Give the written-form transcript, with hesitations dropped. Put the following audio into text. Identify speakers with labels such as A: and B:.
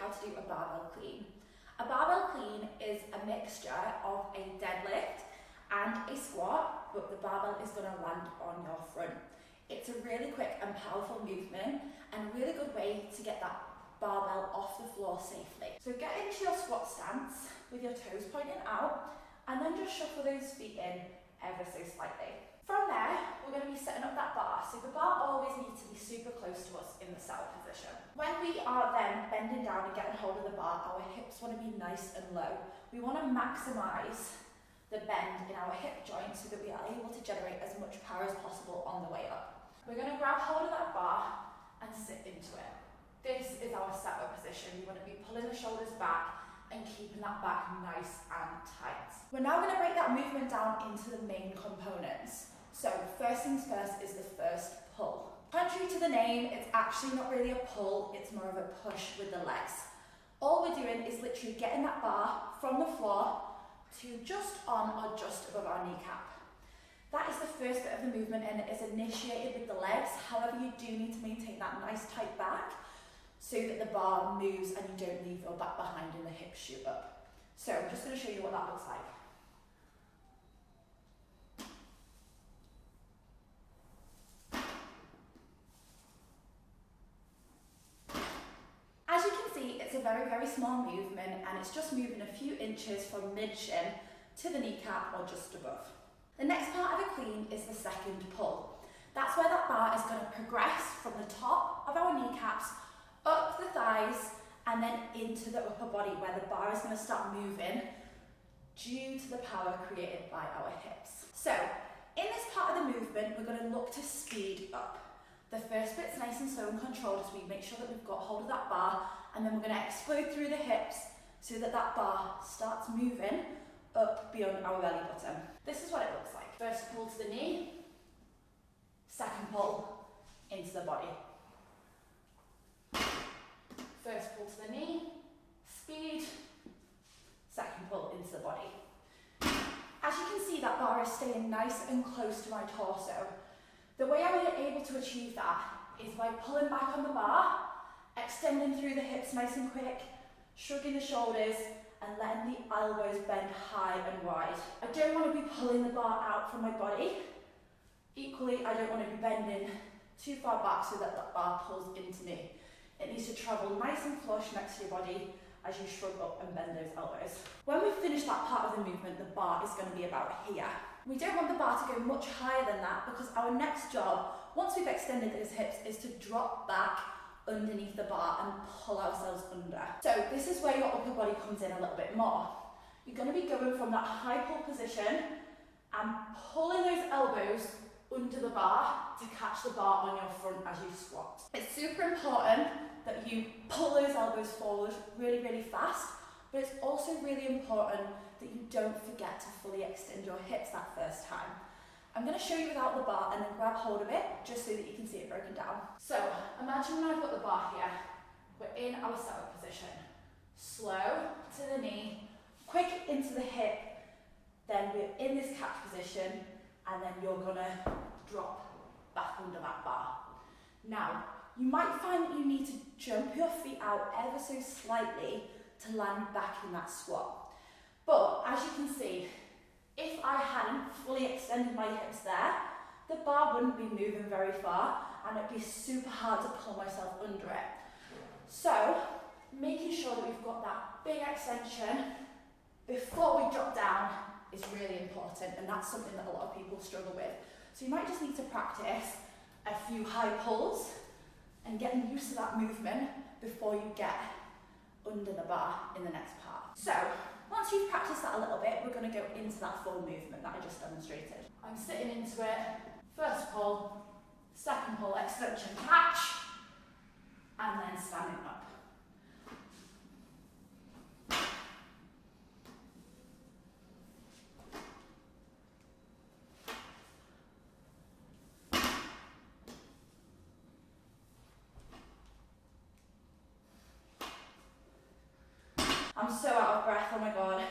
A: how to do a barbell clean. A barbell clean is a mixture of a deadlift and a squat, but the barbell is going to land on your front. It's a really quick and powerful movement and a really good way to get that barbell off the floor safely. So get into your squat stance with your toes pointing out and then just shuffle those feet in ever so slightly. From there, we're going to be setting up that bar. So the bar always needs to be super close to us in the settle position. When we are then bending down and getting hold of the bar, our hips want to be nice and low. We want to maximise the bend in our hip joint so that we are able to generate as much power as possible on the way up. We're going to grab hold of that bar and sit into it. This is our setup position. You want to be pulling the shoulders back and keeping that back nice and tight. We're now going to break that movement down into the main components. So first things first is the first pull. Contrary to the name, it's actually not really a pull, it's more of a push with the legs. All we're doing is literally getting that bar from the floor to just on or just above our kneecap. That is the first bit of the movement and it is initiated with the legs. However, you do need to maintain that nice tight back so that the bar moves and you don't leave your back behind and the hips shoot up. So I'm just going to show you what that looks like. As you can see, it's a very, very small movement and it's just moving a few inches from mid-shin to the kneecap or just above. The next part of a clean is the second pull. That's where that bar is going to progress from the top of our kneecaps up the thighs and then into the upper body where the bar is going to start moving due to the power created by our hips. So in this part of the movement, we're going to look to speed up. The first bit's nice and slow and controlled as we make sure that we've got hold of that bar, and then we're going to explode through the hips so that that bar starts moving up beyond our belly button. This is what it looks like. First pull to the knee, second pull into the body. First pull to the knee, speed, second pull into the body. As you can see, that bar is staying nice and close to my torso. The way I'm able to achieve that is by pulling back on the bar, extending through the hips nice and quick, shrugging the shoulders, and letting the elbows bend high and wide. I don't want to be pulling the bar out from my body. Equally, I don't want to be bending too far back so that that bar pulls into me. It needs to travel nice and flush next to your body as you shrug up and bend those elbows. When we finish that part of the movement, the bar is going to be about here. We don't want the bar to go much higher than that because our next job, once we've extended those hips, is to drop back underneath the bar and pull ourselves under. So this is where your upper body comes in a little bit more. You're going to be going from that high pull position and pulling those elbows under the bar to catch the bar on your front as you squat. It's super important that you pull those elbows forward really, really fast, but it's also really important that you don't forget to fully extend your hips that first time. I'm going to show you without the bar and then grab hold of it just so that you can see it broken down. So imagine when I've got the bar here, we're in our setup position. Slow to the knee, quick into the hip, then we're in this catch position and then you're going to drop back under that bar. Now, you might find that you need to jump your feet out ever so slightly to land back in that squat. But as you can see, if I hadn't fully extended my hips there, the bar wouldn't be moving very far and it'd be super hard to pull myself under it. So, making sure that we've got that big extension before we drop down is really important, and that's something that a lot of people struggle with. So you might just need to practice a few high pulls and getting used to that movement before you get under the bar in the next part. So, once you've practiced that a little bit, we're going to go into that full movement that I just demonstrated. I'm sitting into it, first pull, second pull, extension catch, and then standing up. I'm so out of breath, oh my god.